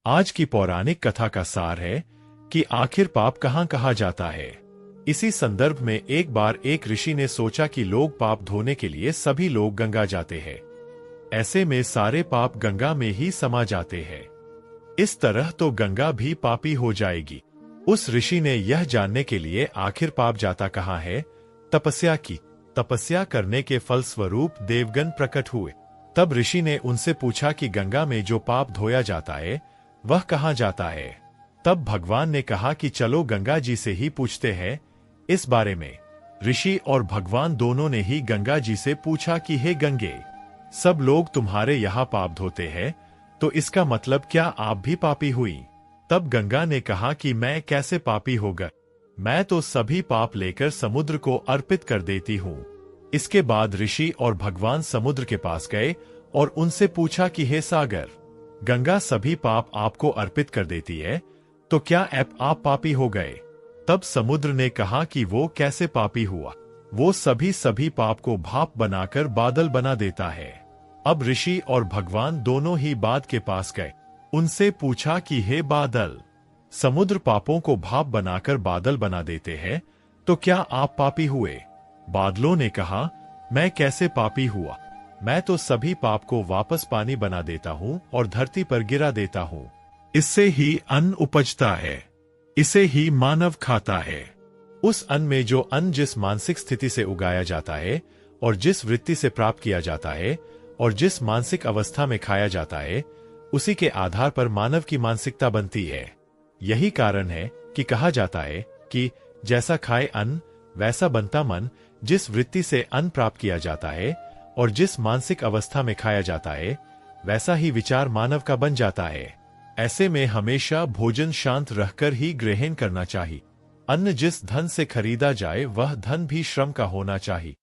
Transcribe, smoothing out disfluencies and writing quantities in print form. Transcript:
आज की पौराणिक कथा का सार है कि आखिर पाप कहाँ कहा जाता है। इसी संदर्भ में एक बार एक ऋषि ने सोचा कि लोग पाप धोने के लिए सभी लोग गंगा जाते हैं। ऐसे में सारे पाप गंगा में ही समा जाते हैं। इस तरह तो गंगा भी पापी हो जाएगी। उस ऋषि ने यह जानने के लिए आखिर पाप जाता कहाँ है, तपस्या की। तपस्या करने के फलस्वरूप देवगण प्रकट हुए। तब ऋषि ने उनसे पूछा कि गंगा में जो पाप धोया जाता है वह कहाँ जाता है। तब भगवान ने कहा कि चलो गंगा जी से ही पूछते हैं इस बारे में। ऋषि और भगवान दोनों ने ही गंगा जी से पूछा कि हे गंगे, सब लोग तुम्हारे यहाँ पाप धोते हैं, तो इसका मतलब क्या आप भी पापी हुई? तब गंगा ने कहा कि मैं कैसे पापी होगा, मैं तो सभी पाप लेकर समुद्र को अर्पित कर देती हूँ। इसके बाद ऋषि और भगवान समुद्र के पास गए और उनसे पूछा कि हे सागर, गंगा सभी पाप आपको अर्पित कर देती है, तो क्या आप पापी हो गए? तब समुद्र ने कहा कि वो कैसे पापी हुआ, वो सभी पाप को भाप बनाकर बादल बना देता है। अब ऋषि और भगवान दोनों ही बादल के पास गए, उनसे पूछा कि हे बादल, समुद्र पापों को भाप बनाकर बादल बना देते हैं, तो क्या आप पापी हुए? बादलों ने कहा, मैं कैसे पापी हुआ, मैं तो सभी पाप को वापस पानी बना देता हूँ और धरती पर गिरा देता हूँ। इससे ही अन्न उपजता है, इसे ही मानव खाता है। उस अन्न में जो अन्न जिस मानसिक स्थिति से उगाया जाता है और जिस वृत्ति से प्राप्त किया जाता है और जिस मानसिक अवस्था में खाया जाता है, उसी के आधार पर मानव की मानसिकता बनती है। यही कारण है कि कहा जाता है कि जैसा खाए अन्न वैसा बनता मन। जिस वृत्ति से अन्न प्राप्त किया जाता है और जिस मानसिक अवस्था में खाया जाता है, वैसा ही विचार मानव का बन जाता है। ऐसे में हमेशा भोजन शांत रहकर ही ग्रहण करना चाहिए। अन्न जिस धन से खरीदा जाए वह धन भी श्रम का होना चाहिए।